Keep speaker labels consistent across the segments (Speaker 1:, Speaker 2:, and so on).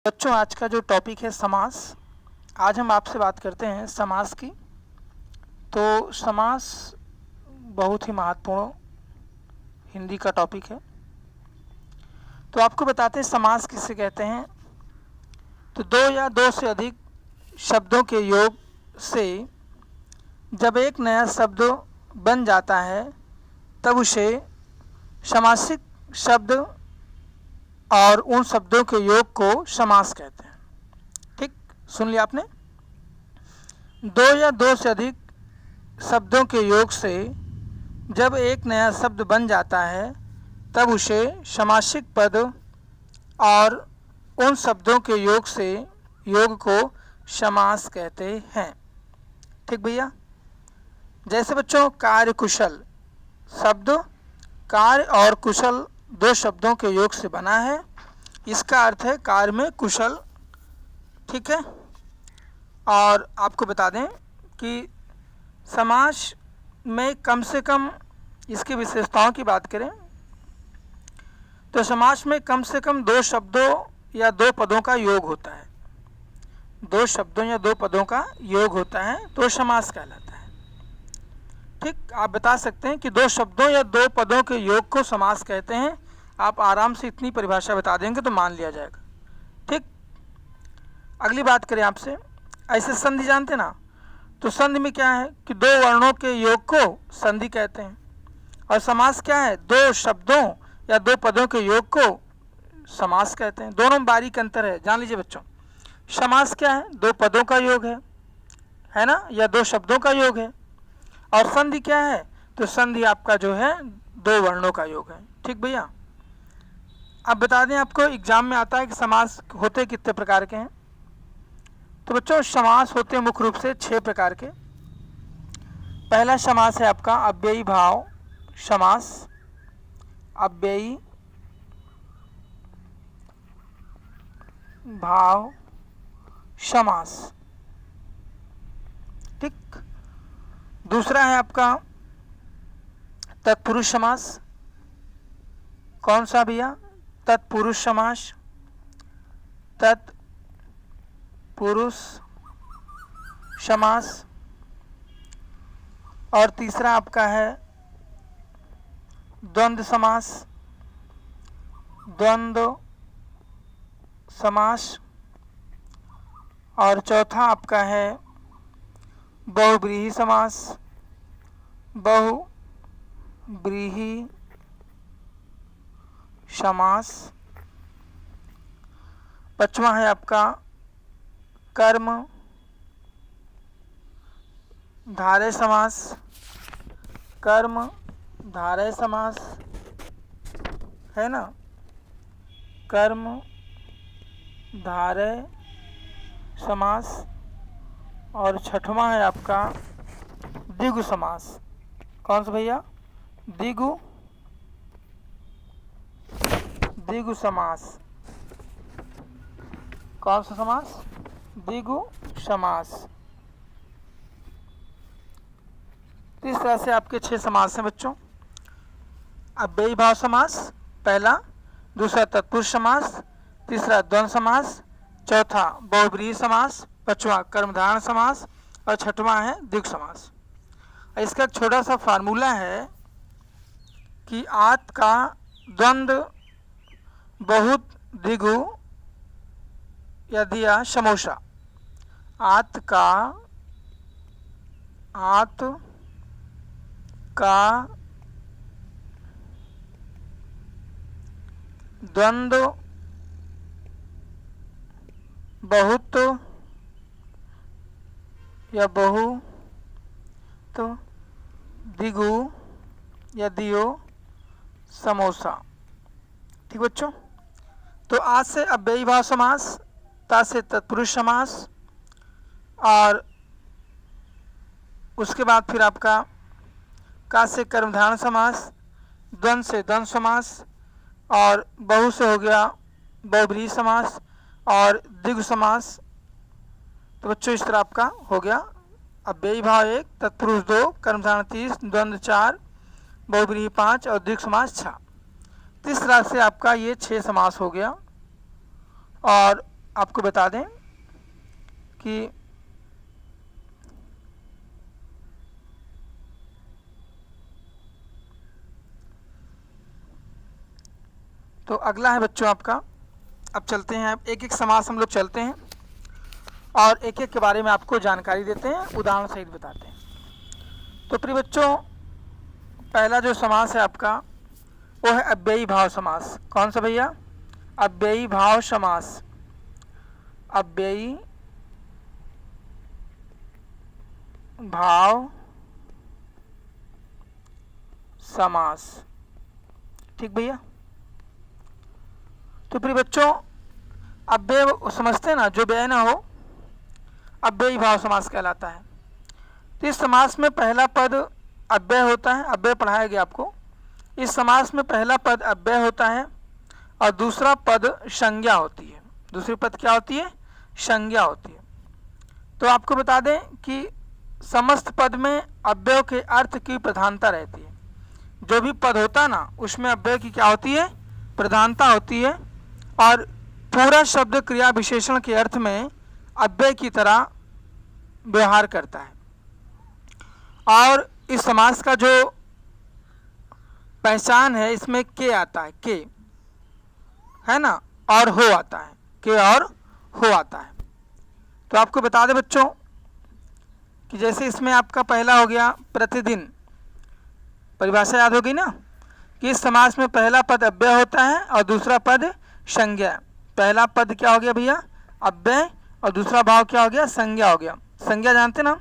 Speaker 1: बच्चों, आज का जो टॉपिक है समास। आज हम आपसे बात करते हैं समास की। तो समास बहुत ही महत्वपूर्ण हिंदी का टॉपिक है। तो आपको बताते हैं समास किसे कहते हैं। तो दो या दो से अधिक शब्दों के योग से जब एक नया शब्द बन जाता है तब उसे समासिक शब्द और उन शब्दों के योग को समास कहते हैं। ठीक, सुन लिया आपने। दो या दो से अधिक शब्दों के योग से जब एक नया शब्द बन जाता है तब उसे समासिक पद और उन शब्दों के योग से योग को समास कहते हैं। ठीक भैया। जैसे बच्चों, कार्य कुशल शब्द कार्य और कुशल दो शब्दों के योग से बना है। इसका अर्थ है कार्य में कुशल। ठीक है। और आपको बता दें कि समास में कम से कम इसकी विशेषताओं की बात करें तो समास में कम से कम दो शब्दों या दो पदों का योग होता है। दो शब्दों या दो पदों का योग होता है तो समास कहलाता है। ठीक, आप बता सकते हैं कि दो शब्दों या दो पदों के योग को समास कहते हैं। आप आराम से इतनी परिभाषा बता देंगे तो मान लिया जाएगा। ठीक, अगली बात करें आपसे। ऐसे संधि जानते ना, तो संधि में क्या है कि दो वर्णों के योग को संधि कहते हैं। और समास क्या है, दो शब्दों या दो पदों के योग को समास कहते हैं। दोनों में बारीक अंतर है, जान लीजिए बच्चों। समास क्या है, दो पदों का योग है ना, या दो शब्दों का योग है। और संधि क्या है, तो संधि आपका जो है दो वर्णों का योग है। ठीक भैया। अब बता दें आपको, एग्जाम में आता है कि समास होते कितने प्रकार के हैं। तो बच्चों, समास होते हैं मुख्य रूप से 6 प्रकार के। पहला समास है आपका अव्ययी भाव समास। अव्ययी भाव समास। ठीक। दूसरा है आपका तत्पुरुष समास। कौन सा भैया, तत्पुरुष समास। तत्पुरुष समास। और तीसरा आपका है द्वंद्व समास। द्वंद्व समास। और चौथा आपका है बहुव्रीहि समास। बहुव्रीहि समास। पांचवा है आपका कर्म धारय समास। कर्म धारय समास है ना, कर्म धारय समास। और छठवां है आपका द्विगु समास। कौन सा भैया, द्विगु समास। कौन सा समास, द्विगु समास। इस तरह से आपके 6 समास हैं बच्चों। अव्ययी भाव समास पहला, दूसरा तत्पुरुष समास, तीसरा द्वंद्व समास, चौथा बहुव्रीहि समास, पांचवा कर्मधारय समास और छठवां है द्विगु समास। इसका एक छोटा सा फार्मूला है कि आत का द्वंद्व बहुत द्विगु या दिया समोसा। आत का द्वंद्व बहुत या बहुत द्विगु या दियो समोसा। ठीक बच्चों। तो आज से अव्ययी भाव समास, ता से तत्पुरुष समास, और उसके बाद फिर आपका का से कर्मधारय समास, द्वंद्व से द्वंद्व समास, और बहु से हो गया बहुव्रीहि समास और द्विगु समास। तो बच्चों, इस तरह आपका हो गया अव्ययी भाव 1, तत्पुरुष 2, कर्मधारय 30, द्वंद्व 4, बहुव्रीहि 5 और द्विगु समास 6। इस तरह से आपका ये 6 समास हो गया। और आपको बता दें कि तो अगला है बच्चों आपका, अब चलते हैं, एक एक समास हम लोग चलते हैं और एक एक के बारे में आपको जानकारी देते हैं, उदाहरण सहित बताते हैं। तो प्रिय बच्चों, पहला जो समास है आपका वो है अव्ययी भाव समास। कौन सा भैया? अव्ययी भाव समास। अव्ययी भाव समास, ठीक भैया। तो प्रिय बच्चों, अव्यय समझते हैं ना, जो व्यय ना हो अव्ययी भाव समास कहलाता है। तो इस समास में पहला पद अव्यय होता है, अव्यय पढ़ाया गया आपको। इस समास में पहला पद अव्यय होता है और दूसरा पद संज्ञा होती है। दूसरी पद क्या होती है? संज्ञा होती है। तो आपको बता दें कि समस्त पद में अव्यय के अर्थ की प्रधानता रहती है। जो भी पद होता है ना उसमें अव्यय की क्या होती है? प्रधानता होती है। और पूरा शब्द क्रिया विशेषण के अर्थ में अव्यय की तरह व्यवहार करता है। और इस समास का जो पहचान है, इसमें के आता है, के है ना, और हो आता है, के और हो आता है। तो आपको बता दें बच्चों कि जैसे इसमें आपका पहला हो गया प्रतिदिन, परिभाषा याद होगी ना कि इस समास में पहला पद अव्यय होता है और दूसरा पद संज्ञा। पहला पद क्या हो गया भैया? अव्यय, और दूसरा भाव क्या हो गया? संज्ञा हो गया। संज्ञा जानते ना,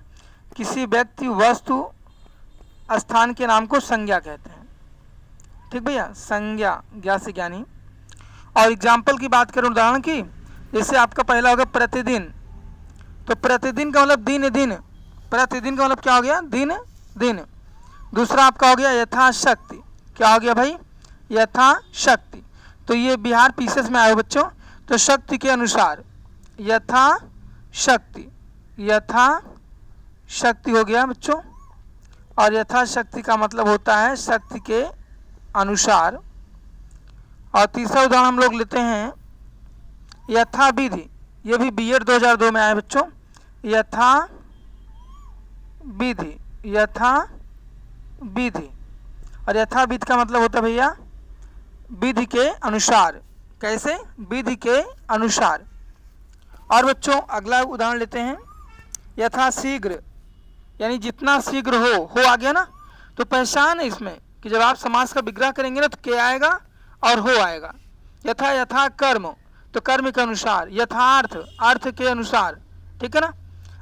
Speaker 1: किसी व्यक्ति, वस्तु, स्थान के नाम को संज्ञा कहते हैं, ठीक भैया, संज्ञा, ज्ञा से ज्ञानी। और एग्जाम्पल की बात करूं, उदाहरण की, जैसे आपका पहला होगा प्रतिदिन। तो प्रतिदिन का मतलब दिन दिन, प्रतिदिन का मतलब क्या हो गया? दिन दिन। दूसरा आपका हो गया यथाशक्ति। क्या हो गया भाई? यथाशक्ति। तो ये बिहार पीसेस में आए हो बच्चों, तो शक्ति के अनुसार, यथाशक्ति, यथाशक्ति हो गया बच्चों। और यथाशक्ति का मतलब होता है शक्ति के अनुसार। और तीसरा उदाहरण हम लोग लेते हैं यथाविधि। ये भी बीएड 2002 में आया बच्चों, यथाविधि, यथाविधि। और यथाविधि का मतलब होता है भैया विधि के अनुसार। कैसे? विधि के अनुसार। और बच्चों अगला उदाहरण लेते हैं यथाशीघ्र, यानी जितना शीघ्र हो आ गया ना। तो पहचान है इसमें कि जब आप समास का विग्रह करेंगे ना तो के आएगा और हो आएगा। यथा, यथा कर्म, तो कर्म के अनुसार। यथार्थ, अर्थ के अनुसार, ठीक है ना।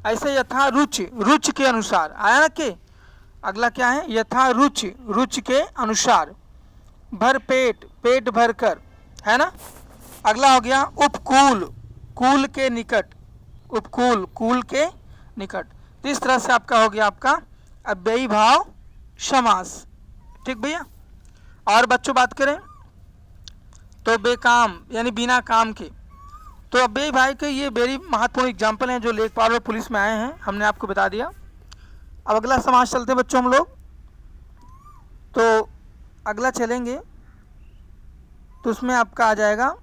Speaker 1: ऐसे यथा रुचि, रुचि के अनुसार आया ना के। अगला क्या है? यथा रुचि, रुचि के अनुसार। भर पेट, पेट भर कर, है ना। अगला हो गया उपकूल, कूल के निकट, उपकूल, कूल के निकट। तो इस तरह से आपका हो गया आपका अव्ययी भाव समास, ठीक भैया। और बच्चों बात करें तो बेकाम, यानी बिना काम के। तो अव्ययी भाई के ये वेरी महत्वपूर्ण एग्जाम्पल हैं जो लेखपाल और पुलिस में आए हैं, हमने आपको बता दिया। अब अगला समास चलते हैं बच्चों हम लोग। तो अगला चलेंगे तो उसमें आपका आ जाएगा,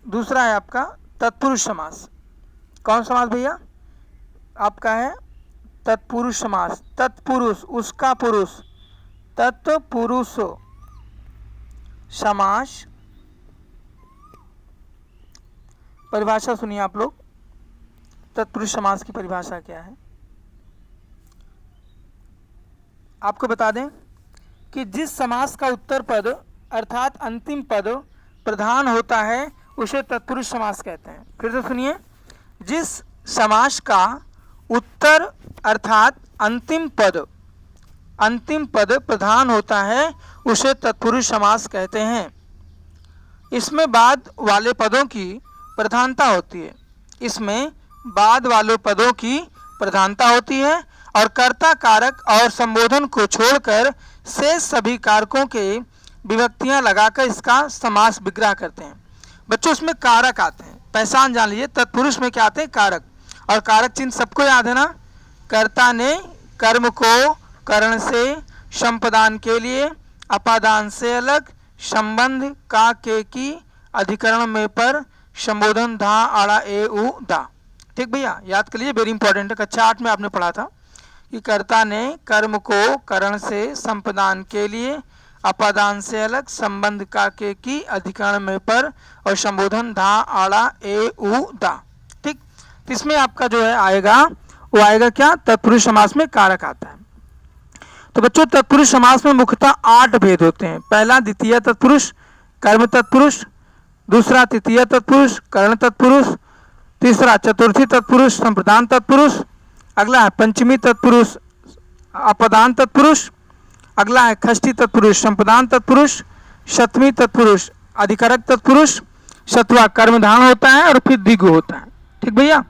Speaker 1: दूसरा है आपका तत्पुरुष समास। कौन समास भैया? आपका है तत्पुरुष समास। तत्पुरुष, उसका पुरुष, तत्पुरुष समास। परिभाषा सुनिए आप लोग, तत्पुरुष समास की परिभाषा क्या है। आपको बता दें कि जिस समास का उत्तर पद अर्थात अंतिम पद प्रधान होता है उसे तत्पुरुष समास कहते हैं। फिर से सुनिए, जिस समास का उत्तर अर्थात अंतिम पद प्रधान होता है उसे तत्पुरुष समास कहते हैं। इसमें बाद वाले पदों की प्रधानता होती है, इसमें बाद वाले पदों की प्रधानता होती है और कर्ता, कारक और संबोधन को छोड़कर शेष सभी कारकों के विभक्तियां लगाकर इसका समास विग्रह करते हैं। बच्चों इसमें कारक आते हैं, पहचान जान लीजिए। तत्पुरुष में क्या आते हैं? कारक। और कारक चिन्ह सबको याद है ना। कर्ता ने कर्म को करण से, संपदान के लिए, अपादान से अलग, संबंध का के की, अधिकरण में पर, संबोधन धा आड़ा ए उ दा। ठीक भैया, याद कर लीजिए, वेरी इंपॉर्टेंट है। कक्षा 8 में आपने पढ़ा था कि कर्ता ने कर्म को करण से संपदान के लिए अपादान से अलग संबंध का के की अधिकरण में पर और संबोधन धा आड़ा ए उ दा। ठीक, तो इसमें आपका जो है आएगा वो आएगा क्या, तत्पुरुष समास में कारक आता है। तो बच्चों तत्पुरुष समास में मुख्यतः 8 भेद होते हैं। पहला द्वितीय तत्पुरुष कर्म तत्पुरुष, दूसरा तृतीय तत्पुरुष कर्ण तत्पुरुष, तीसरा चतुर्थी तत्पुरुष संप्रदान तत्पुरुष, अगला है पंचमी तत्पुरुष अपदान तत्पुरुष, अगला है षष्ठी तत्पुरुष संप्रदान तत्पुरुष, सप्तमी तत्पुरुष अधिकारक तत्पुरुष, सतवा कर्मधान होता है और फिर दिगु होता है। ठीक भैया,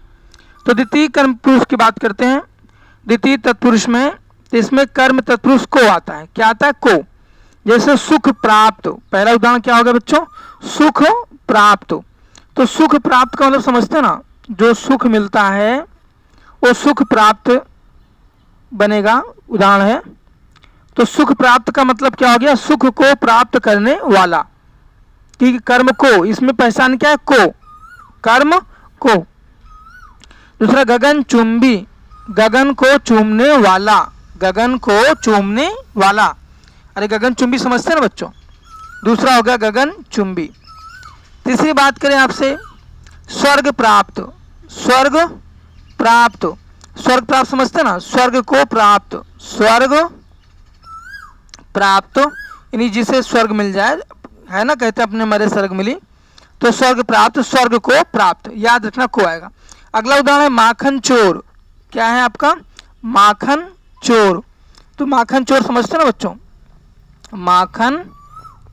Speaker 1: तो द्वितीय कर्म पुरुष की बात करते हैं। द्वितीय तत्पुरुष में इसमें कर्म तत्पुरुष को आता है। क्या आता है, को। जैसे सुख प्राप्त, पहला उदाहरण क्या होगा बच्चों, सुख प्राप्त। तो सुख प्राप्त का मतलब समझते ना, जो सुख मिलता है वो सुख प्राप्त बनेगा, उदाहरण है। तो सुख प्राप्त का मतलब क्या हो गया, सुख को प्राप्त करने वाला। ठीक, कर्म को, इसमें पहचान क्या है, को, कर्म को। दूसरा गगन चुंबी, गगन को चूमने वाला, गगन को चूमने वाला। अरे गगन चुंबी समझते हैं ना बच्चों, दूसरा हो गया गगन चुंबी। तीसरी बात करें आपसे, स्वर्ग प्राप्त, स्वर्ग प्राप्त, स्वर्ग प्राप्त समझते हैं ना, स्वर्ग को प्राप्त, स्वर्ग प्राप्त यानी जिसे स्वर्ग मिल जाए, है ना, कहते हैं अपने मरे स्वर्ग मिली, तो स्वर्ग प्राप्त, स्वर्ग को प्राप्त, याद रखना को आएगा। अगला उदाहरण है माखन चोर। क्या है आपका, माखन चोर। तो माखन चोर समझते हैं ना बच्चों, माखन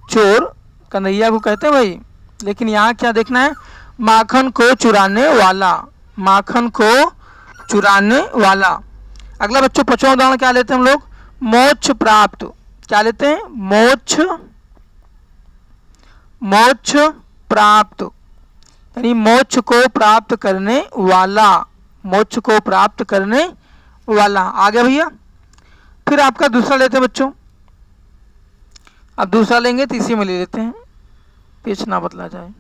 Speaker 1: चोर कन्हैया को कहते हैं भाई, लेकिन यहाँ क्या देखना है, माखन को चुराने वाला, माखन को चुराने वाला। अगला बच्चों 5वां उदाहरण क्या लेते हैं हम लोग, मोक्ष प्राप्त। क्या लेते हैं, मोक्ष, मोक्ष प्राप्त यानी मोक्ष को प्राप्त करने वाला, मोक्ष को प्राप्त करने वाला। आगे भैया, फिर आपका दूसरा लेते हैं बच्चों, अब दूसरा लेंगे तीसरी में ले लेते हैं, पेच ना बदला जाए।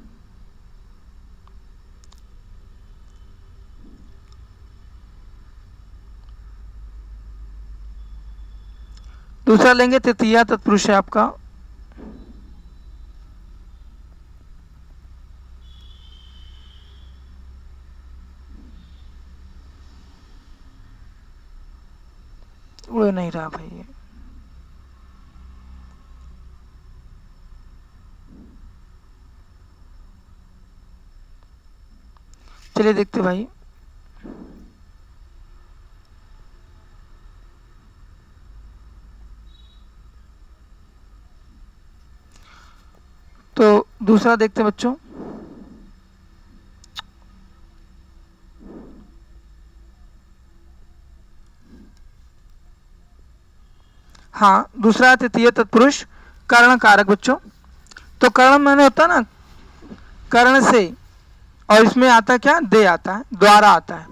Speaker 1: दूसरा लेंगे तृतीया तत्पुरुष है आपका, उड़ नहीं रहा भाई। चलिए देखते भाई, तो दूसरा देखते हैं बच्चों, हाँ दूसरा तृतीय तत्पुरुष कर्ण कारक बच्चों। तो कर्ण मैंने होता है ना, कर्ण से, और इसमें आता क्या, दे आता है, द्वारा आता है।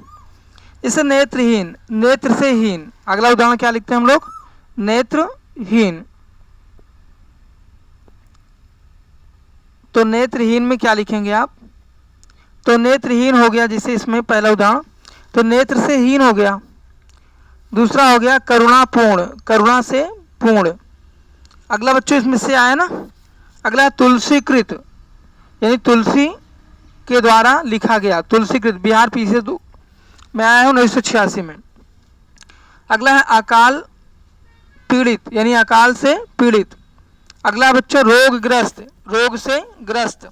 Speaker 1: इसे नेत्रहीन, नेत्र से हीन। अगला उदाहरण क्या लिखते हैं हम लोग, नेत्रहीन। तो नेत्रहीन में क्या लिखेंगे आप, तो नेत्रहीन हो गया, जैसे इसमें पहला उदाहरण, तो नेत्र से हीन हो गया। दूसरा हो गया करुणापूर्ण, करुणा से पूर्ण। अगला बच्चों इसमें से आया ना, अगला तुलसीकृत यानी तुलसी के द्वारा लिखा गया, तुलसीकृत, बिहार पीछे मैं आया हूँ 1986 में। अगला है अकाल पीड़ित यानी अकाल से पीड़ित। अगला बच्चों रोगग्रस्त, रोग से ग्रस्त।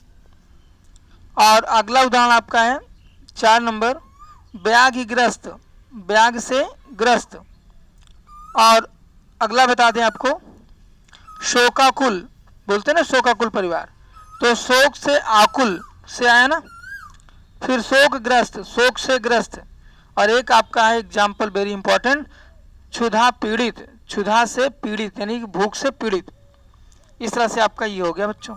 Speaker 1: और अगला उदाहरण आपका है 4 नंबर व्याधिग्रस्त, व्याध से ग्रस्त। और अगला बता दें आपको शोकाकुल, बोलते हैं ना शोकाकुल परिवार, तो शोक से आकुल से आया ना, फिर शोकग्रस्त, शोक से ग्रस्त। और एक आपका है एग्जाम्पल वेरी इंपॉर्टेंट, क्षुधा पीड़ित, क्षुधा से पीड़ित यानी कि भूख से पीड़ित। इस तरह से आपका ये हो गया बच्चों,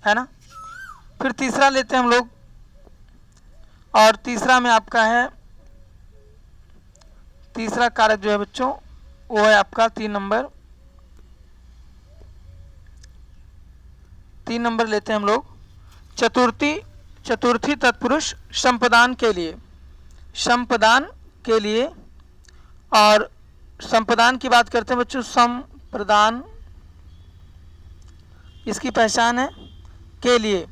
Speaker 1: है ना। फिर तीसरा लेते हैं हम लोग, और तीसरा में आपका है, तीसरा कारक जो है बच्चों वो है आपका 3 नंबर, 3 नंबर लेते हैं हम लोग चतुर्थी तत्पुरुष संपदान के लिए, संपदान के लिए। और संपदान की बात करते हैं बच्चों, संप्रदान इसकी पहचान है के लिए।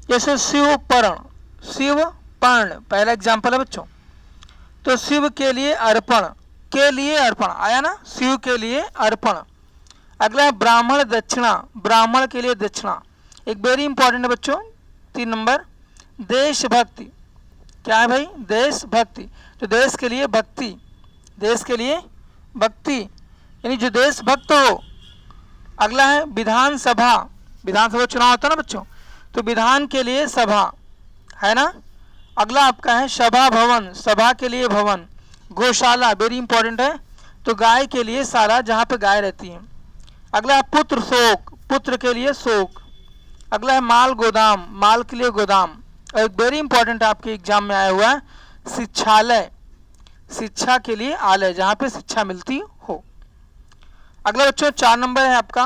Speaker 1: जैसे शिवपर्ण, शिवपर्ण पहला एग्जाम्पल है बच्चों। तो शिव के लिए अर्पण, के लिए अर्पण आया ना, शिव के लिए अर्पण। अगला है ब्राह्मण दक्षिणा, ब्राह्मण के लिए दक्षिणा। एक वेरी इंपॉर्टेंट है बच्चों 3 नंबर, देशभक्ति। क्या है भाई? देशभक्ति। तो देश के लिए भक्ति, देश के लिए भक्ति यानी जो देशभक्त हो। अगला है विधानसभा, विधानसभा चुनाव होता है ना बच्चों, तो विधान के लिए सभा है ना। अगला आपका है सभा भवन, सभा के लिए भवन। गौशाला वेरी इंपॉर्टेंट है, तो गाय के लिए शाला जहाँ पे गाय रहती है। अगला है पुत्र शोक, पुत्र के लिए शोक। अगला है माल गोदाम, माल के लिए गोदाम। और एक वेरी इंपॉर्टेंट आपके एग्जाम में आया हुआ है शिक्षालय, शिक्षा के लिए आलय, जहाँ पे शिक्षा मिलती हो। अगला बच्चों 4 नंबर है आपका,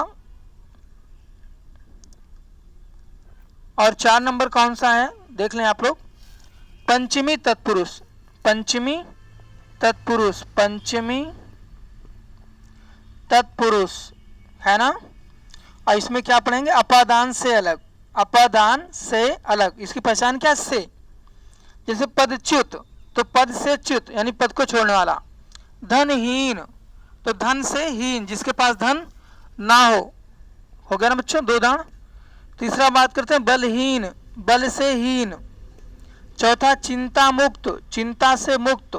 Speaker 1: और 4 नंबर कौन सा है देख लें आप लोग, पंचमी तत्पुरुष, पंचमी तत्पुरुष, पंचमी तत्पुरुष है ना। और इसमें क्या पढ़ेंगे, अपादान से अलग, अपादान से अलग। इसकी पहचान क्या से, जैसे पदच्युत, तो पद से च्युत यानी पद को छोड़ने वाला। धनहीन, तो धन से हीन, जिसके पास धन ना हो गया ना बच्चों, 2 दान। तीसरा बात करते हैं बलहीन, बल से हीन। चौथा चिंता मुक्त, चिंता से मुक्त।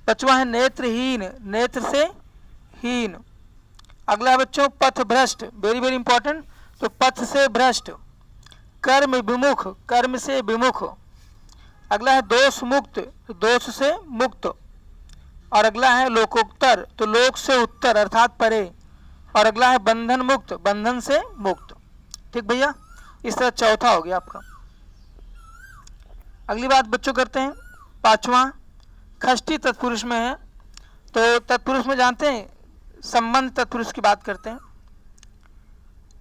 Speaker 1: 5वां है नेत्रहीन, नेत्र से हीन। अगला बच्चों पथ भ्रष्ट, वेरी वेरी इंपॉर्टेंट, तो पथ से भ्रष्ट। कर्म विमुख, कर्म से विमुख। अगला है दोष मुक्त, तो दोष से मुक्त। और अगला है लोकोत्तर, तो लोक से उत्तर अर्थात परे। और अगला है बंधन मुक्त, बंधन से मुक्त। ठीक भैया, इस तरह चौथा हो गया आपका। अगली बात बच्चों करते हैं 5वां, षष्ठी तत्पुरुष में है। तो तत्पुरुष में जानते हैं संबंध तत्पुरुष की बात करते हैं।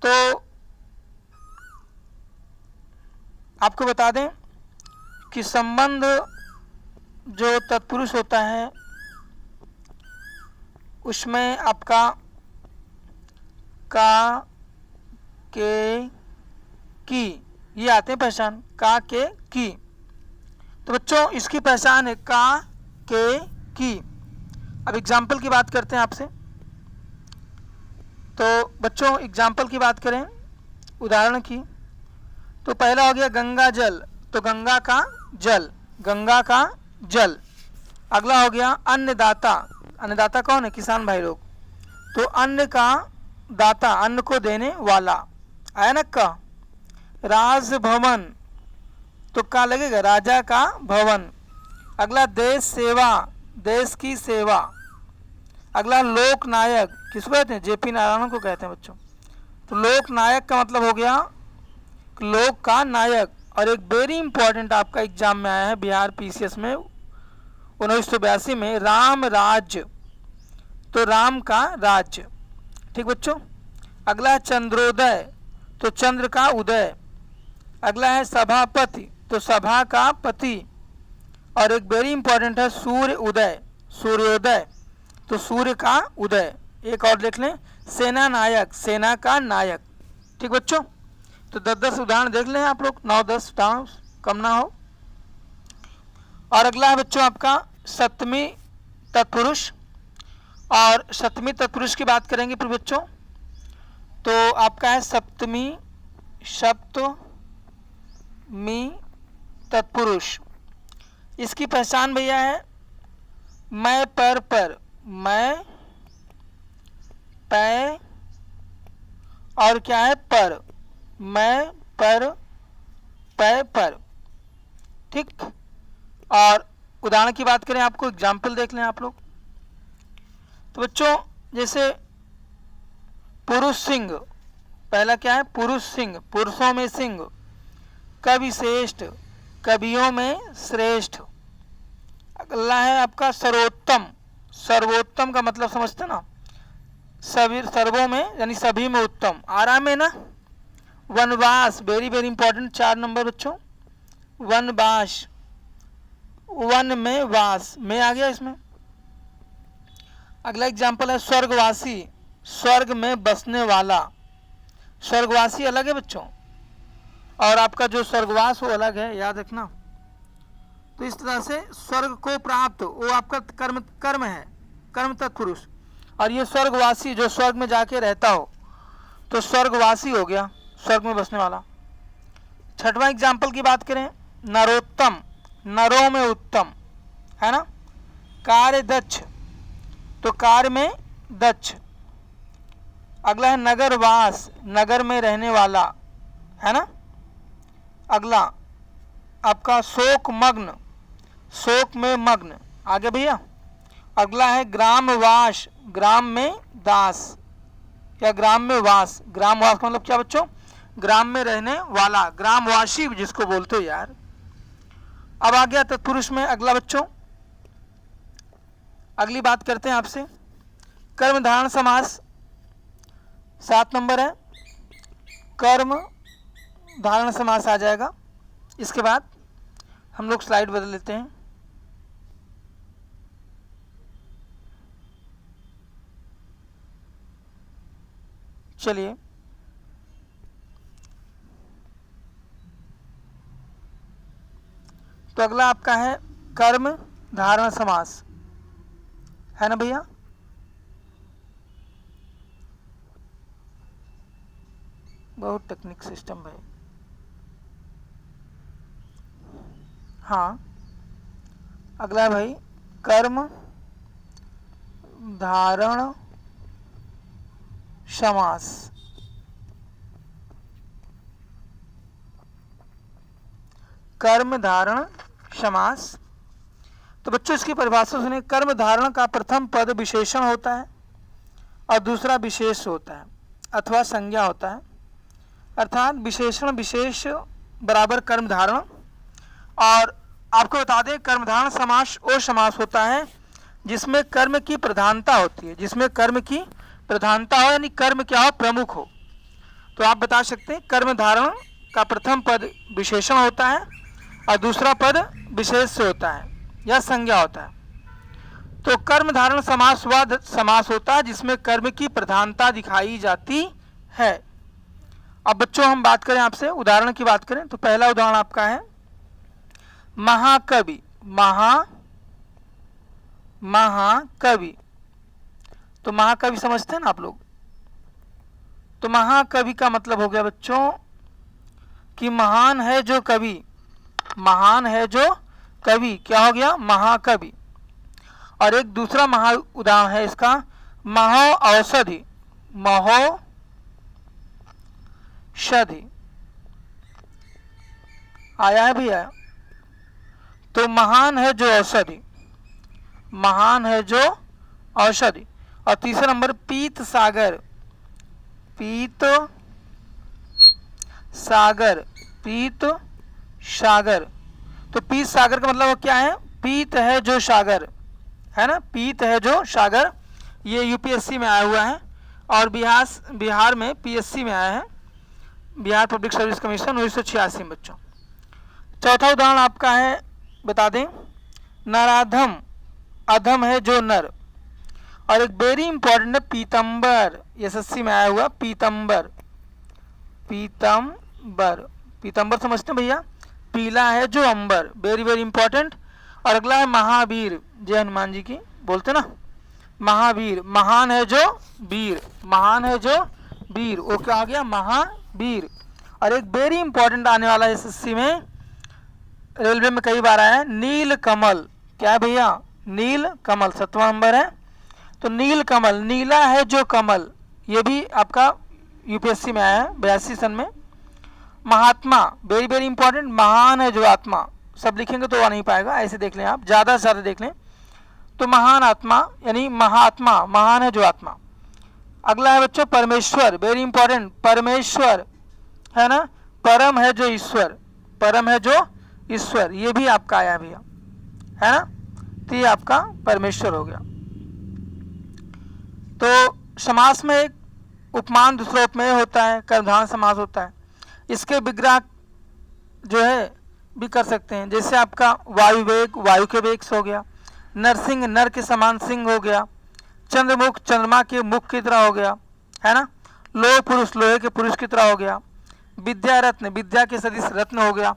Speaker 1: तो आपको बता दें कि संबंध जो तत्पुरुष होता है उसमें आपका का, के, की ये आते हैं पहचान, का, के, की। तो बच्चों इसकी पहचान है का, के, की। अब एग्जाम्पल की बात करते हैं आपसे। तो बच्चों एग्जाम्पल की बात करें, उदाहरण की, तो पहला हो गया गंगा जल, तो गंगा का जल, गंगा का जल। अगला हो गया अन्नदाता, अन्नदाता कौन है? किसान भाई लोग। तो अन्न का दाता, अन्न को देने वाला आया ना का। राजभवन, तो का लगेगा, राजा का भवन। अगला देश सेवा, देश की सेवा। अगला लोकनायक, किसको कहते हैं? जेपी नारायण को कहते हैं बच्चों। तो लोकनायक का मतलब हो गया लोक का नायक। और एक वेरी इंपॉर्टेंट आपका एग्जाम में आया है बिहार पीसीएस में 1982 में, राम राज्य, तो राम का राज्य। ठीक बच्चों। अगला है चंद्रोदय, तो चंद्र का उदय। अगला है सभापति, तो सभा का पति। और एक वेरी इंपॉर्टेंट है सूर्य उदय, सूर्योदय, तो सूर्य का उदय। एक और देख लें सेना नायक, सेना का नायक। ठीक बच्चों, तो 10-10 उदाहरण देख लें आप लोग, 9-10 उदाहरण कम ना हो। और अगला है बच्चों आपका सप्तमी तत्पुरुष। और सप्तमी तत्पुरुष की बात करेंगे फिर बच्चों, तो आपका है सप्तमी, सप्तमी तत्पुरुष। इसकी पहचान भैया है मैं पर, मैं पै, और क्या है पर, मैं पर, पै पर। ठीक। और उदाहरण की बात करें, आपको एग्जाम्पल देख लें आप लोग। तो बच्चों जैसे पुरुष सिंह, पहला क्या है? पुरुष सिंह, पुरुषों में सिंह। कवि श्रेष्ठ, कवियों में श्रेष्ठ। अगला है आपका सर्वोत्तम, सर्वोत्तम का मतलब समझते ना, सभी सर्वों में यानी सभी में उत्तम। आराम है ना, वनवास, वेरी वेरी इंपॉर्टेंट, 4 नंबर बच्चों, वनवास, वन में वास, में आ गया इसमें। अगला एग्जाम्पल है स्वर्गवासी, स्वर्ग में बसने वाला, स्वर्गवासी अलग है बच्चों और आपका जो स्वर्गवास वो अलग है, याद रखना। तो इस तरह से स्वर्ग को प्राप्त वो आपका कर्म है, कर्म तत्पुरुष, और ये स्वर्गवासी जो स्वर्ग में जाके रहता हो तो स्वर्गवासी हो गया, स्वर्ग में बसने वाला। छठवां एग्जाम्पल की बात करें, नरोत्तम, नरों में उत्तम, है ना। कार्य दक्ष, तो कार्य में दक्ष। अगला है नगरवास, नगर में रहने वाला, है ना। अगला आपका शोक मग्न, शोक में मग्न, आगे भैया। अगला है ग्रामवास, ग्राम में दास या ग्राम में वास, ग्रामवास मतलब क्या बच्चों, ग्राम में रहने वाला, ग्रामवासी जिसको बोलते हो यार। अब आ गया तत्पुरुष में अगला बच्चों, अगली बात करते हैं आपसे, कर्म धारण समास, 7 नंबर है, कर्म धारण समास आ जाएगा। इसके बाद हम लोग स्लाइड बदल लेते हैं। चलिए, तो अगला आपका है कर्म धारण समास, है ना भैया। बहुत टेक्निक सिस्टम भाई। हाँ, अगला है भाई कर्म धारण समास, कर्म धारण समास। तो बच्चों इसकी परिभाषा सुनिए, कर्म धारण का प्रथम पद विशेषण होता है और दूसरा विशेष होता है अथवा संज्ञा होता है, अर्थात विशेषण विशेष बराबर कर्म धारण। और आपको बता दें कर्मधारण समास वो समास होता है जिसमें कर्म की प्रधानता होती है, जिसमें कर्म की प्रधानता हो, यानी कर्म क्या हो, प्रमुख हो। तो आप बता सकते हैं कर्म धारण का प्रथम पद विशेषण होता है और दूसरा पद विशेष से होता है या संज्ञा होता है। तो कर्म धारण समास वह समास होता है जिसमें कर्म की प्रधानता दिखाई जाती है। अब बच्चों हम बात करें आपसे, उदाहरण की बात करें तो पहला उदाहरण आपका है महाकवि, महाकवि। तो महाकवि समझते हैं ना आप लोग। तो महाकवि का मतलब हो गया बच्चों कि महान है जो कवि, महान है जो कवि, क्या हो गया, महाकवि। और एक दूसरा महा उदाहरण है इसका महो औषधि, महोषधि आया है भैया। तो महान है जो औषधि, महान है जो औषधि। और तीसरा नंबर पीत सागर, पीत सागर, पीत सागर। तो पीत सागर का मतलब क्या है, पीत है जो सागर, है ना, पीत है जो सागर। ये यूपीएससी में आया हुआ है और बिहार में पीएससी में आया है, बिहार पब्लिक सर्विस कमीशन 1986 में बच्चों। चौथा उदाहरण आपका है, बता दें नराधम, अधम है जो नर। और एक वेरी इंपॉर्टेंट है पीतंबर, एसएससी में आया हुआ पीतंबर, पीतंबर, पीतंबर समझते हैं भैया, पीला है जो अंबर, वेरी वेरी इंपॉर्टेंट। और अगला है महावीर, जय हनुमान जी की बोलते ना, महावीर, महान है जो वीर, महान है जो वीर, वो क्या आ गया, महावीर। और एक वेरी इंपॉर्टेंट आने वाला है एसएससी में, रेलवे में कई बार आया है, नील कमल, क्या है भैया, नील कमल, 7वां नंबर है। तो नील कमल, नीला है जो कमल, ये भी आपका यूपीएससी में आया है 82 सन में। महात्मा, वेरी वेरी इंपॉर्टेंट, महान है जो आत्मा, सब लिखेंगे तो आ नहीं पाएगा, ऐसे देख लें आप, ज़्यादा से ज़्यादा देख लें। तो महान आत्मा यानी महात्मा, महान है जो आत्मा। अगला है बच्चों परमेश्वर, वेरी इंपॉर्टेंट, परमेश्वर, है ना, परम है जो ईश्वर, परम है जो ईश्वर, ये भी आपका आया भैया, है ना। तो ये आपका परमेश्वर हो गया। तो समास में एक उपमान दूसरा उपमेय होता है, कर्मधारय समास होता है। इसके विग्रह जो है भी कर सकते हैं, जैसे आपका वायु वेग वायु के वेग से हो गया, नरसिंह नर के समान सिंह हो गया, चंद्रमुख चंद्रमा के मुख की तरह हो गया, है ना, लोह पुरुष लोहे के पुरुष की तरह हो गया, विद्या रत्न विद्या के सदृश रत्न हो गया।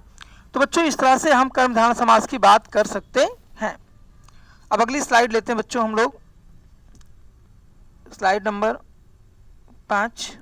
Speaker 1: तो बच्चों इस तरह से हम कर्मधारय समास की बात कर सकते हैं। अब अगली स्लाइड लेते हैं बच्चों हम लोग, स्लाइड नंबर 5।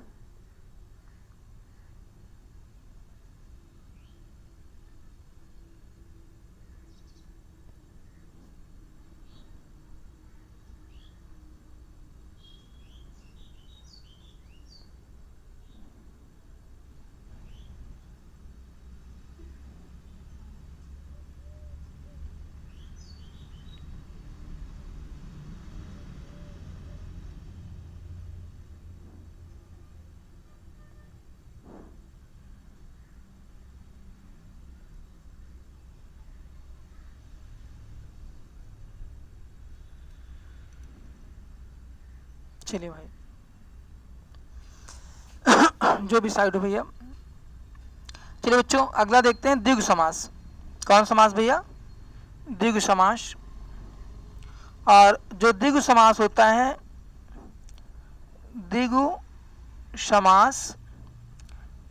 Speaker 1: चलिए भाई जो भी साइड हो भैया। चलिए बच्चों अगला देखते हैं द्विगु समास। कौन समास भैया? द्विगु समास। और जो द्विगु समास होता है, द्विगु समास,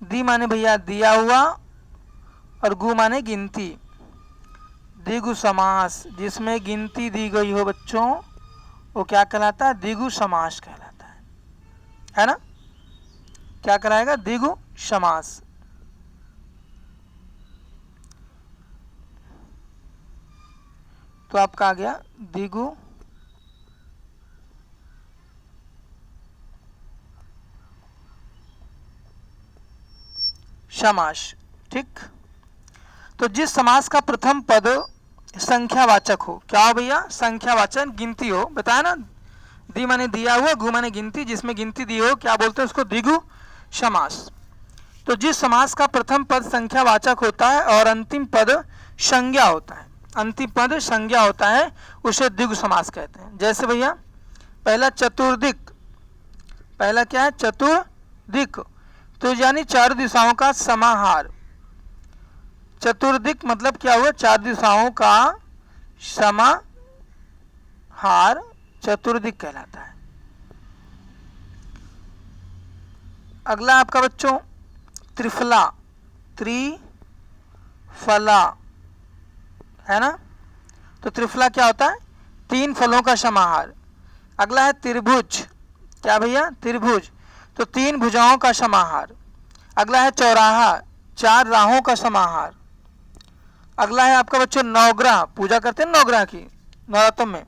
Speaker 1: द्वि माने भैया दिया हुआ और गु माने गिनती। द्विगु समास जिसमें गिनती दी गई हो बच्चों वो क्या कहलाता है? द्विगु समास कहलाता है ना? क्या कराएगा? द्विगु समास। तो आपका आ गया द्विगु समास। ठीक। तो जिस समास का प्रथम पद संख्यावाचक हो, क्या हो भैया? संख्यावाचक, गिनती हो। बताया ना, दी माने दिया हुआ, गु माने गिनती, जिसमें गिनती दी हो क्या बोलते हैं उसको? द्विगु समास। तो जिस समास का प्रथम पद संख्यावाचक होता है और अंतिम पद संज्ञा होता है, अंतिम पद संज्ञा होता है, उसे द्विगु समास कहते हैं। जैसे भैया पहला चतुर्दिक, पहला क्या है? चतुर्दिक, तो यानी चार दिशाओं का समाहार। चतुर्दिक मतलब क्या हुआ? चार दिशाओं का समाहार चतुर्दिक कहलाता है। अगला आपका बच्चों त्रिफला, त्रिफला है ना? तो त्रिफला क्या होता है? तीन फलों का समाहार। अगला है त्रिभुज, क्या भैया? त्रिभुज, तो तीन भुजाओं का समाहार। अगला है चौराहा, चार राहों का समाहार। अगला है आपका बच्चों नवग्रह, पूजा करते हैं नवग्रह की नवरात्र में,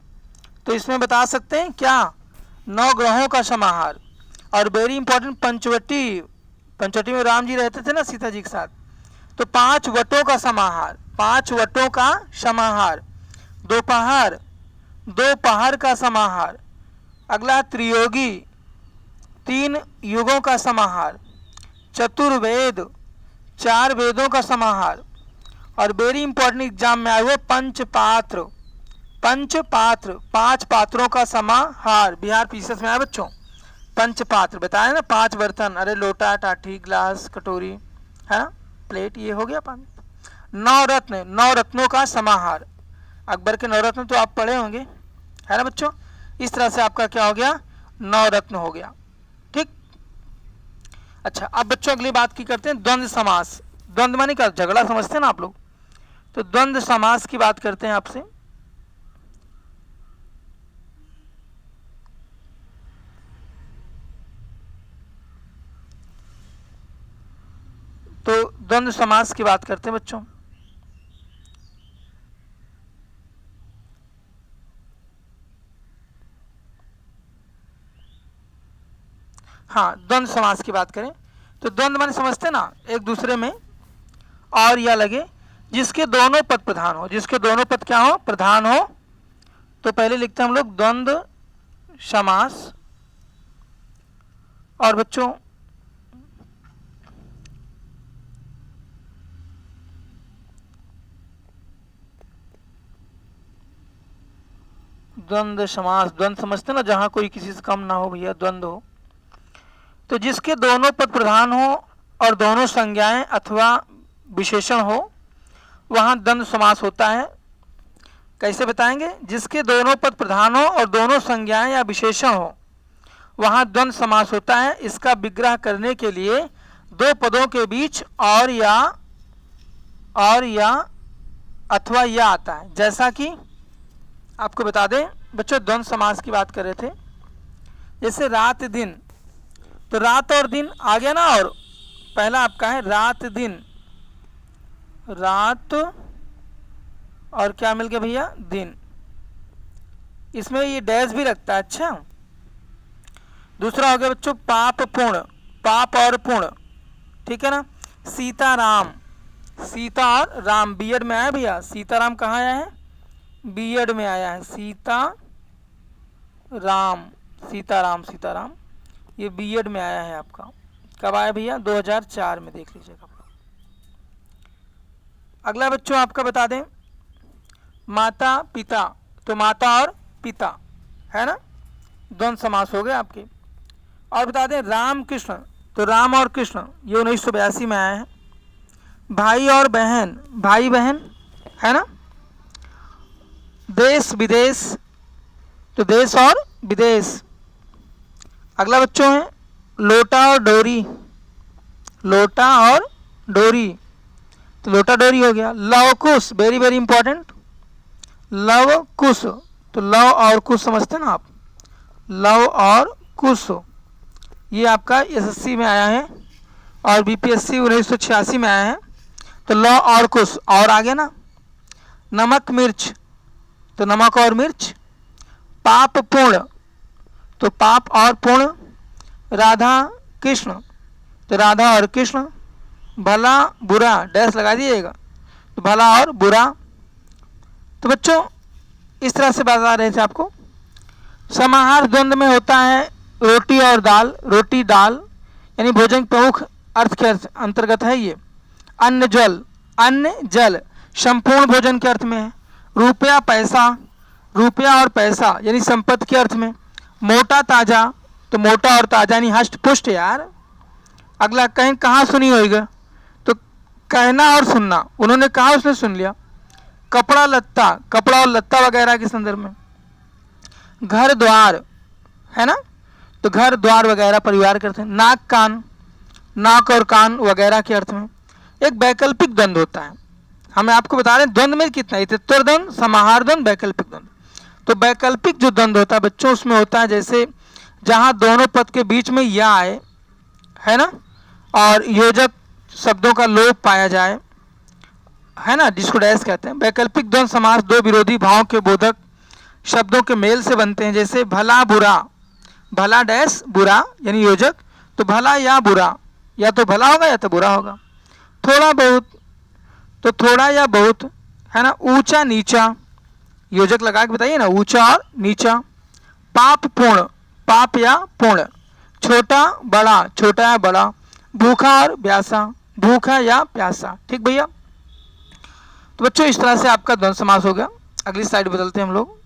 Speaker 1: तो इसमें बता सकते हैं क्या? नौ ग्रहों का समाहार। और वेरी इंपॉर्टेंट पंचवटी, पंचवटी में राम जी रहते थे ना सीता जी के साथ, तो पांच वटों का समाहार, पांच वटों का समाहार। दोपहर, दो पहर का समाहार। अगला त्रियोगी, तीन युगों का समाहार। चतुर्वेद, चार वेदों का समाहार। और वेरी इंपॉर्टेंट एग्जाम में आए हुए पंचपात्र, पंचपात्र, पांच पात्रों का समाहार। बिहार पीसीएस में आया बच्चों पंचपात्र, बताया ना, पांच बर्तन, अरे लोटा, टाठी, ग्लास, कटोरी, है ना, प्लेट, ये हो गया पांच। नौ रत्न, नौ रत्नों का समाहार। अकबर के नौ रत्न तो आप पढ़े होंगे, है ना बच्चों? इस तरह से आपका क्या हो गया? नौ रत्न हो गया। ठीक। अच्छा, अब बच्चों अगली बात की करते हैं द्वंद्व समास। द्वंद्व माने क्या? झगड़ा समझते हैं ना आप लोग, तो द्वंद्व समास की बात करते हैं आपसे। तो द्वंद्व समास की बात करते हैं बच्चों। हाँ, द्वंद्व समास की बात करें तो द्वंद्व माने समझते ना, एक दूसरे में और या लगे, जिसके दोनों पद प्रधान हो, जिसके दोनों पद क्या हो? प्रधान हो। तो पहले लिखते हैं हम लोग द्वंद्व समास। और बच्चों द्वंद्व समास, द्वंद्व समझते ना, जहां कोई किसी से कम ना हो भैया, द्वंद्व हो, तो जिसके दोनों पद प्रधान हो और दोनों संज्ञाएं अथवा विशेषण हो वहाँ द्वंद्व समास होता है। कैसे बताएंगे? जिसके दोनों पद प्रधान हो और दोनों संज्ञाएं या विशेषण हो वहाँ द्वंद्व समास होता है। इसका विग्रह करने के लिए दो पदों के बीच और या अथवा या आता है। जैसा कि आपको बता दें बच्चों, द्वंद्व समास की बात कर रहे थे। जैसे रात दिन, तो रात और दिन आ गया ना, और पहला आपका है रात दिन, रात और क्या मिल गया भैया? दिन। इसमें ये डैश भी लगता है। अच्छा, दूसरा हो गया बच्चों पाप पूर्ण, पाप और पूर्ण, ठीक है ना। सीताराम, सीता और राम बीएड में आया भैया। सीताराम कहाँ आया है? बीएड में आया है। सीता राम, सीताराम, सीताराम ये बीएड में आया है आपका। कब आया भैया? 2004 में, देख लीजिएगा। अगला बच्चों आपका बता दें माता पिता, तो माता और पिता है ना, द्वंद्व समास हो गए आपके। और बता दें राम कृष्ण, तो राम और कृष्ण ये 1982 में आया है। भाई और बहन, भाई बहन है ना। देश विदेश, तो देश और विदेश। अगला बच्चों है लोटा और डोरी, लोटा और डोरी, तो लोटा डोरी हो गया। लव कुश, वेरी वेरी इंपॉर्टेंट, लव कुश, तो लव और कुश समझते ना आप, लव और कुश ये आपका एसएससी में आया है और बीपीएससी 1986 में आया है। तो लव और कुश, और आगे ना नमक मिर्च, तो नमक और मिर्च। पाप पूर्ण, तो पाप और पूर्ण। राधा कृष्ण, तो राधा और कृष्ण। भला बुरा, डैश लगा दिएगा, तो भला और बुरा। तो बच्चों इस तरह से बता रहे थे आपको। समाहार द्वंद्व में होता है रोटी और दाल, रोटी दाल यानी भोजन प्रमुख अर्थ के अंतर्गत है ये। अन्न जल, अन्न जल संपूर्ण भोजन के अर्थ में है। रुपया पैसा, रुपया और पैसा यानी संपत्ति के अर्थ में। मोटा ताजा, तो मोटा और ताजा यानी हष्ट पुष्ट यार। अगला कहीं कहाँ सुनी होगा, तो कहना और सुनना, उन्होंने कहा उसने सुन लिया। कपड़ा लत्ता, कपड़ा और लत्ता वगैरह के संदर्भ में। घर द्वार है ना, तो घर द्वार वगैरह परिवार के अर्थ में। नाक कान, नाक और कान वगैरह के अर्थ में। एक वैकल्पिक द्वंद्व होता है, हमें आपको बता रहे हैं द्वंद्व में कितना है, उत्तर द्वंद्व, समाहार द्वंद्व, वैकल्पिक द्वंद्व। तो वैकल्पिक जो द्वंद्व होता है बच्चों उसमें होता है जैसे जहाँ दोनों पद के बीच में या आए है ना, और योजक शब्दों का लोप पाया जाए है ना, जिसको डैश कहते हैं। वैकल्पिक द्वंद्व समास दो विरोधी भाव के बोधक शब्दों के मेल से बनते हैं। जैसे भला बुरा, भला डैश बुरा यानी योजक, तो भला या बुरा, या तो भला होगा या तो बुरा होगा। थोड़ा बहुत, तो थोड़ा या बहुत है ना। ऊंचा नीचा, योजक लगा के बताइए ना, ऊंचा और नीचा। पाप पूर्ण, पाप या पूर्ण। छोटा बड़ा, छोटा या बड़ा। भूखा और प्यासा, भूखा या प्यासा। ठीक भैया, तो बच्चों इस तरह से आपका द्वंद्व समास हो गया। अगली स्लाइड बदलते हैं हम लोग।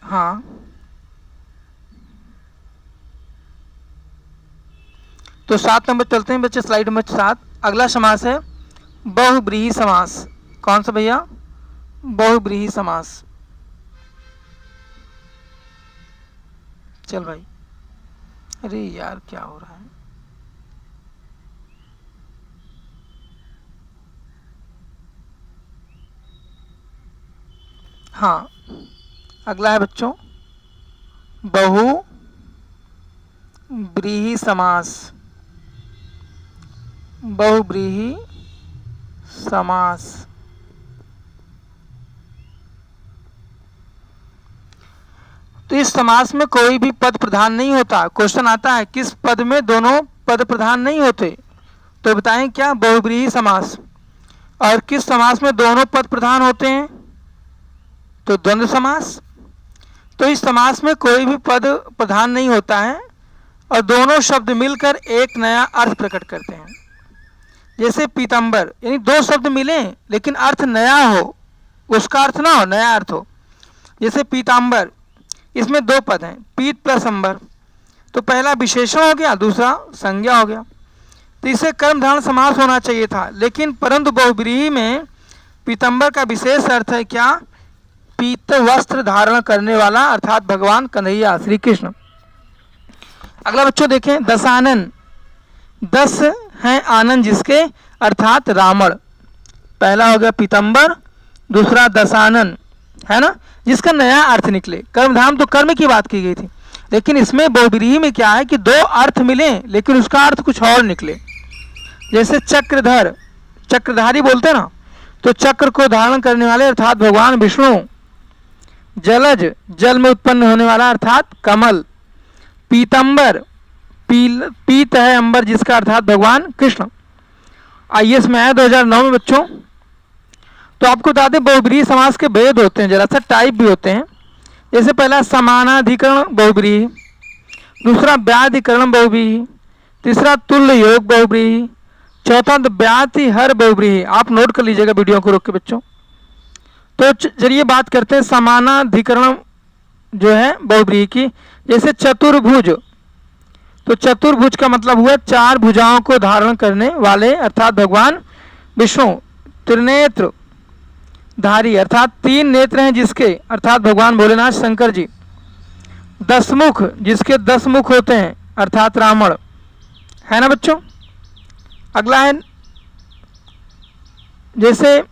Speaker 1: हाँ, तो 7 नंबर चलते हैं बच्चे, स्लाइड नंबर 7। अगला समास है बहुब्रीहि समास। कौन सा भैया? बहुब्रीहि समास। चल भाई, अरे यार क्या हो रहा है? हाँ, अगला है बच्चों बहुब्रीहि समास। बहुब्रीहि समास। तो इस समास में कोई भी पद प्रधान नहीं होता। क्वेश्चन आता है किस पद में दोनों पद प्रधान नहीं होते, तो बताएं क्या? बहुब्रीहि समास। और किस समास में दोनों पद प्रधान होते हैं, तो द्वंद्व समास। तो इस समास में कोई भी पद प्रधान नहीं होता है और दोनों शब्द मिलकर एक नया अर्थ प्रकट करते हैं। जैसे पीताम्बर, यानी दो शब्द मिले लेकिन अर्थ नया हो, उसका अर्थ ना हो, नया अर्थ हो। जैसे पीताम्बर, इसमें दो पद हैं, पीत प्लस अंबर, तो पहला विशेषण हो गया, दूसरा संज्ञा हो गया। तो इसे कर्मधारय समास होना चाहिए था, लेकिन परंतु बहुब्रीहि में पीताम्बर का विशेष अर्थ है क्या? पीत वस्त्र धारण करने वाला, अर्थात भगवान कन्हैया श्री कृष्ण। अगला बच्चों देखें, दशानन, 10 हैं आनंद जिसके, अर्थात रावण। पहला हो गया पीताम्बर, दूसरा दशानन, है ना, जिसका नया अर्थ निकले। कर्मधाम तो कर्म की बात की गई थी, लेकिन इसमें बहुब्रीहि में क्या है कि दो अर्थ मिले लेकिन उसका अर्थ कुछ और निकले। जैसे चक्रधर, चक्रधारी बोलते ना, तो चक्र को धारण करने वाले अर्थात भगवान विष्णु। जलज, जल में उत्पन्न होने वाला अर्थात कमल। पीताम्बर, पीत है अंबर जिसका अर्थात भगवान कृष्ण। IAS में आया 2009 में बच्चों। तो आपको बता दें बहुब्रीहि समास के भेद होते हैं, जरा सा टाइप भी होते हैं। जैसे पहला समानाधिकरण बहुब्रीहि, दूसरा व्याधिकरण बहुब्रीहि, तीसरा तुल्य योग बहुब्रीहि, चौथा व्याति हर बहुब्रीहि। आप नोट कर लीजिएगा वीडियो को रोक के बच्चों। तो चलिए बात करते हैं समानाधिकरण जो है बहुब्रीहि की। जैसे चतुर्भुज, तो चतुर्भुज का मतलब हुआ 4 भुजाओं को धारण करने वाले अर्थात भगवान विष्णु। त्रिनेत्र धारी, अर्थात 3 नेत्र हैं जिसके, अर्थात भगवान भोलेनाथ शंकर जी। 10 मुख, जिसके 10 मुख होते हैं, अर्थात रावण, है ना बच्चों। अगला है जैसे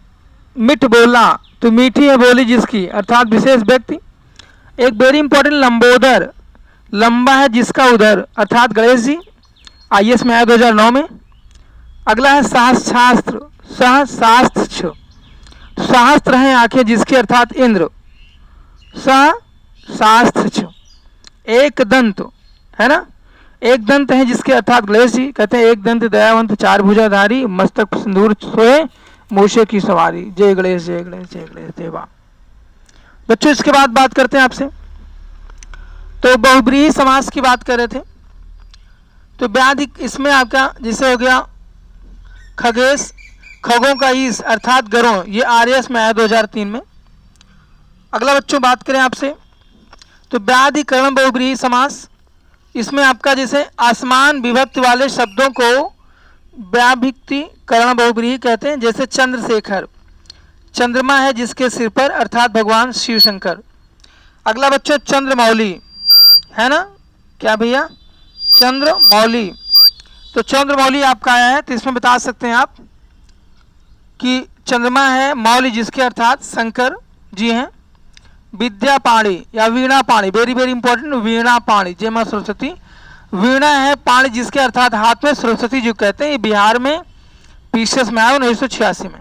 Speaker 1: मिठ बोला, तो मीठी है बोली जिसकी, अर्थात विशेष व्यक्ति। एक वेरी इंपॉर्टेंट लंबोदर, लंबा है जिसका उदर, अर्थात गणेश जी। IAS में आया 2009 में। अगला है सहस्रास्त्र, सहस्रास्त्र, सहस्त्र हैं आंखें जिसके, अर्थात इंद्र, सहस्रास्त्र। एक दंत, है ना, एक दंत है जिसके, अर्थात गणेश जी। कहते हैं एक दंत दयावंत 4 भुजाधारी, मस्तक सिंदूर सोए, मूषे की सवारी। जय गणेश, जय गणेश, जय गणेश देवा। बच्चों इसके बाद बात करते हैं आपसे, तो बहुब्रीहि समास की बात कर रहे थे। तो व्याधि, इसमें आपका जैसे हो गया खगेश, खगों का ईश अर्थात गरों, ये RAS में आया 2003 में। अगला बच्चों बात करें आपसे, तो व्याधिकरण बहुब्रीहि समास, इसमें आपका जैसे आसमान विभक्ति वाले शब्दों को व्याभिक्तिकरण बहुब्रीहि कहते हैं। जैसे चंद्रशेखर, चंद्रमा है जिसके सिर पर, अर्थात भगवान शिव शंकर। अगला बच्चों चंद्रमौली, है ना, क्या भैया, चंद्रमौली। तो चंद्रमौली आपका आया है, तो इसमें बता सकते हैं आप कि चंद्रमा है, मौली जिसके अर्थात शंकर जी हैं। विद्या पाणी या वीणा पाणी, वेरी वेरी इंपॉर्टेंट, वीणा पाणी, जय मां सरस्वती। वीणा है, पाणी जिसके अर्थात हाथ में, सरस्वती जी कहते हैं। ये बिहार में PCS में आया 1986 में।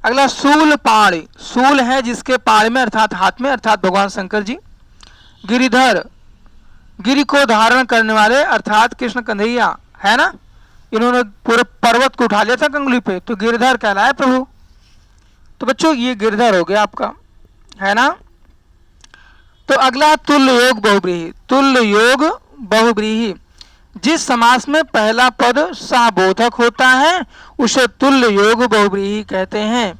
Speaker 1: अगला शूल पाणी, शूल है जिसके पाणी में, अर्थात हाथ में, अर्थात भगवान शंकर जी। गिरिधर, गिरि को धारण करने वाले, अर्थात कृष्ण कन्हैया, है ना, इन्होंने पूरे पर्वत को उठा लिया था कंगुली पे, तो गिरधर कहलाए प्रभु। तो बच्चों ये गिरधर हो गया आपका, है ना। तो अगला तुल्य योग बहुब्रीहि, तुल्य योग बहुब्रीहि, जिस समास में पहला पद सहबोधक होता है उसे तुल्य योग बहुब्रीहि कहते हैं।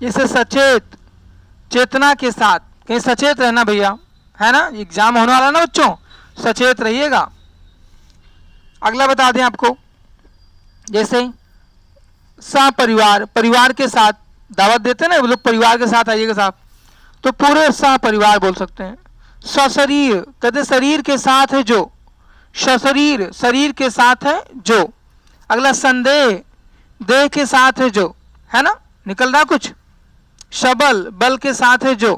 Speaker 1: जैसे सचेत, चेतना के साथ, कहीं सचेत रहना भैया, है ना, एग्जाम होने वाला ना बच्चों, सचेत रहिएगा। अगला बता दें आपको, जैसे सपरिवार, परिवार के साथ दावत देते हैं ना वो लोग, परिवार के साथ आइएगा साहब, तो पूरे सपरिवार बोल सकते हैं। सशरीर, कहते शरीर के साथ है जो, सशरीर, शरीर के साथ है जो। अगला संदेह, देह के साथ है जो, है ना, निकल रहा कुछ। सबल, बल के साथ है जो।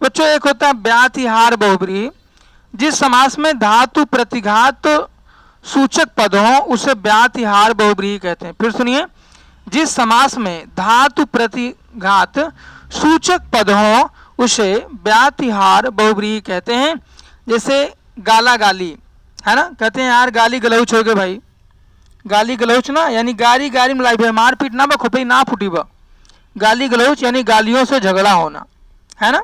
Speaker 1: बच्चों एक होता है व्यातिहार बहुब्रीहि, जिस समास में धातु प्रतिघात सूचक पद हो उसे व्यातिहार बहुब्रीहि कहते हैं। फिर सुनिए, जिस समास में धातु प्रतिघात सूचक पद हो उसे व्यातिहार बहुब्रीहि कहते हैं। जैसे गाला गाली, है ना, कहते हैं यार गाली गलौच हो गए भाई, गाली गलौच ना, यानी गारी गारी मिलाई भाई, मार पीट ना बा, खुपई ना फूटी बा, गाली गलौच यानी गालियों से झगड़ा होना, है ना।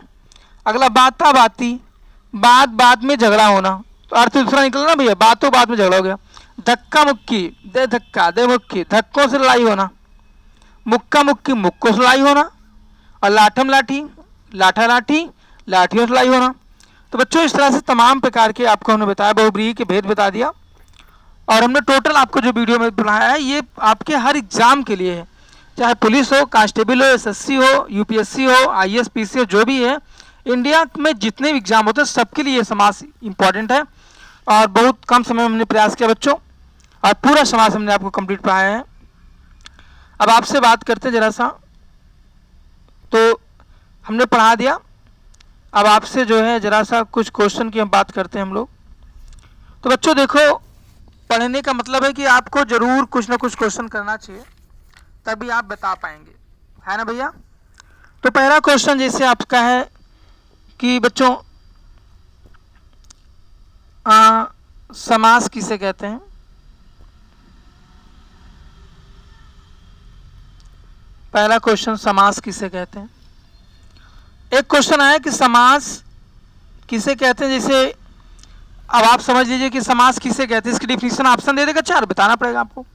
Speaker 1: अगला बाता बाती, बात बात में झगड़ा होना, तो अर्थ दूसरा निकला ना भैया, बातों बात में झगड़ा हो गया। धक्का मुक्की, दे धक्का दे मुक्की, धक्कों से लड़ाई होना। मुक्का मुक्की, मुक्कों से लड़ाई होना। और लाठम लाठी, लाठा लाठी, लाठियों से लड़ाई होना। तो बच्चों इस तरह से तमाम प्रकार के आपको हमने बताया, बहुब्रीहि के भेद बता दिया। और हमने टोटल आपको जो वीडियो में बनाया है ये आपके हर एग्जाम के लिए है, चाहे पुलिस हो, कांस्टेबल हो, एसएससी हो, यूपीएससी हो, आईएएस पीसी हो, जो भी है, इंडिया में जितने भी एग्जाम होते हैं सबके लिए ये समास इंपॉर्टेंट है। और बहुत कम समय में हमने प्रयास किया बच्चों, और पूरा समास हमने आपको कंप्लीट पढ़ाया है। अब आपसे बात करते हैं जरा सा, तो हमने पढ़ा दिया, अब आपसे जो है जरा सा कुछ क्वेश्चन की हम बात करते हैं हम लोग। तो बच्चों देखो, पढ़ने का मतलब है कि आपको जरूर कुछ ना कुछ क्वेश्चन करना चाहिए, तभी आप बता पाएंगे, है ना भैया। तो पहला क्वेश्चन जैसे आपका है कि बच्चों समास किसे कहते हैं। पहला क्वेश्चन, समास किसे कहते हैं। एक क्वेश्चन आया कि समास किसे कहते हैं, जैसे अब आप समझ लीजिए कि समास किसे कहते हैं, इसकी डिफिनेशन ऑप्शन दे देगा, 4 बताना पड़ेगा आपको।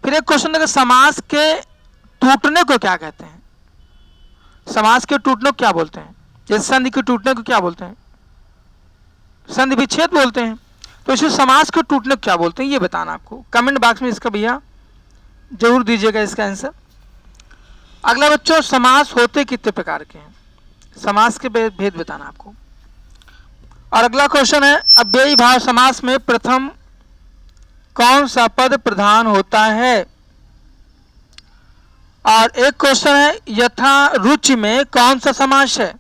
Speaker 1: फिर एक क्वेश्चन देगा, समास के टूटने को क्या कहते हैं। समास के टूटने को क्या बोलते हैं, जैसे संधि के टूटने को क्या बोलते हैं, संधि विच्छेद बोलते हैं। तो इसे समास के टूटने को क्या बोलते हैं ये बताना आपको। कमेंट बॉक्स में इसका भैया जरूर दीजिएगा इसका आंसर। अगला बच्चों, समास होते कितने प्रकार के हैं, समास के भेद बताना आपको। और अगला क्वेश्चन है, अव्ययी भाव समास में प्रथम कौन सा पद प्रधान होता है। और एक क्वेश्चन है, यथा रुचि में कौन सा समास है।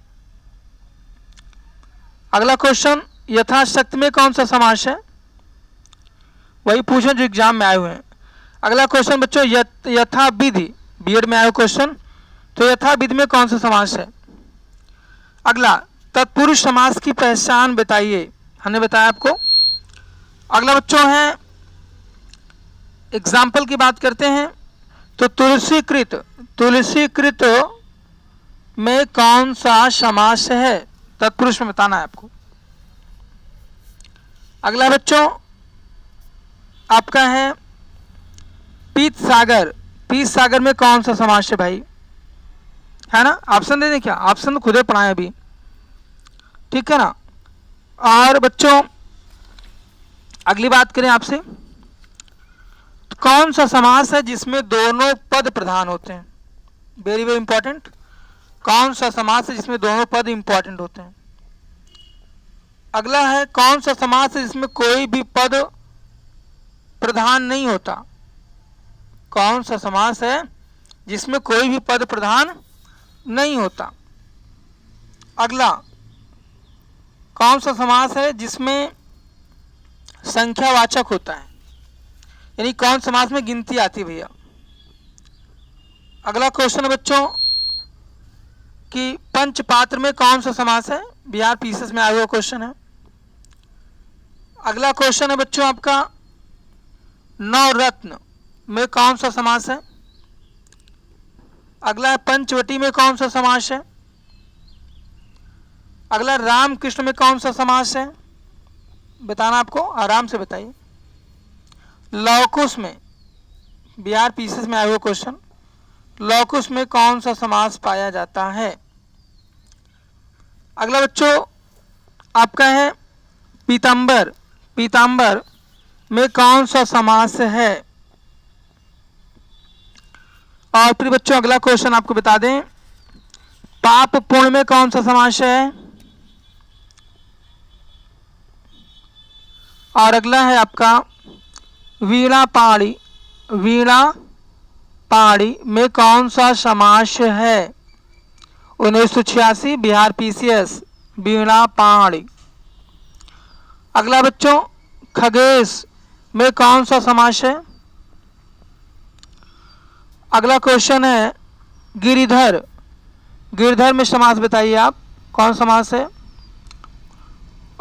Speaker 1: अगला क्वेश्चन, यथाशक्ति में कौन सा समास है, वही पूछे जो एग्जाम में आए हुए हैं। अगला क्वेश्चन बच्चों, यथा विधि, बीएड में आया क्वेश्चन, तो यथा विधि में कौन सा समास है। अगला, तत्पुरुष समास की पहचान बताइए, हमने बताया आपको। अगला बच्चों है, एग्जाम्पल की बात करते हैं, तो तुलसीकृत, तुलसीकृत में कौन सा समास है, तत्पुरुष में बताना है आपको। अगला बच्चों आपका है, पीत सागर, पीत सागर में कौन सा समास है भाई, है ना। ऑप्शन दे दें क्या, ऑप्शन तो खुदे पढ़ाए अभी, ठीक है ना। और बच्चों अगली बात करें आपसे, तो कौन सा समास है जिसमें दोनों पद प्रधान होते हैं, वेरी वेरी इंपॉर्टेंट। कौन सा समास है जिसमें दोनों पद इंपॉर्टेंट होते हैं। अगला है, कौन सा समास है जिसमें कोई भी पद प्रधान नहीं होता। कौन सा समास है जिसमें कोई भी पद प्रधान नहीं होता। अगला, कौन सा समास है जिसमें संख्यावाचक होता है, यानी कौन समास में गिनती आती है भैया। अगला क्वेश्चन है बच्चों कि पंचपात्र में कौन सा समास है, बिहार पीसीएस में आया हुआ क्वेश्चन है। अगला क्वेश्चन है बच्चों आपका, नवरत्न में कौन सा समास है। अगला है, पंचवटी में कौन सा समास है। अगला, रामकृष्ण में कौन सा समास है, बताना आपको, आराम से बताइए। लवकुश में, बिहार पीसीएस में आया हुआ क्वेश्चन, लवकुश में कौन सा समास पाया जाता है। अगला बच्चों आपका है, पीतांबर, पीतांबर में कौन सा समास है। और फिर बच्चों अगला क्वेश्चन आपको बता दें, पाप पुण्य में कौन सा समास है। और अगला है आपका, वीणा पाणी, वीणा पाणी में कौन सा समास है। 1986 बिहार पीसीएस, वीणा पाणी। अगला बच्चों, खगेश में कौन सा समास है। अगला क्वेश्चन है, गिरिधर, गिरिधर में समास बताइए आप, कौन समास है।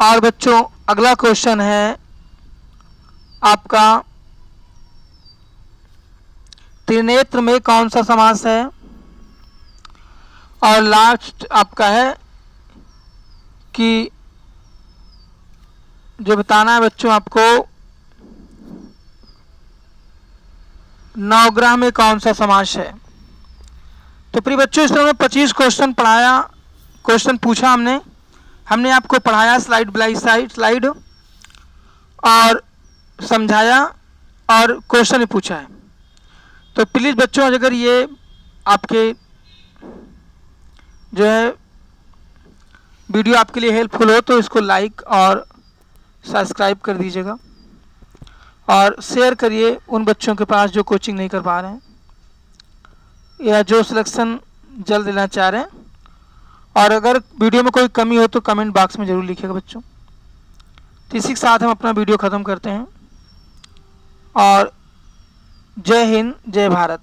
Speaker 1: और बच्चों अगला क्वेश्चन है आपका, त्रिनेत्र में कौन सा समास है। और लास्ट आपका है कि जो बताना है बच्चों आपको, नवग्रह में कौन सा समास है? तो प्रिय बच्चों, इस तरह में 25 क्वेश्चन पढ़ाया, क्वेश्चन पूछा हमने आपको पढ़ाया स्लाइड बाय स्लाइड और समझाया और क्वेश्चन भी पूछा है। तो प्लीज़ बच्चों, अगर ये आपके जो है वीडियो आपके लिए हेल्पफुल हो तो इसको लाइक और सब्सक्राइब कर दीजिएगा और शेयर करिए उन बच्चों के पास जो कोचिंग नहीं कर पा रहे हैं या जो सिलेक्शन जल्द लेना चाह रहे हैं। और अगर वीडियो में कोई कमी हो तो कमेंट बॉक्स में ज़रूर लिखिएगा बच्चों। तो इसी के साथ हम अपना वीडियो ख़त्म करते हैं और जय हिंद, जय भारत।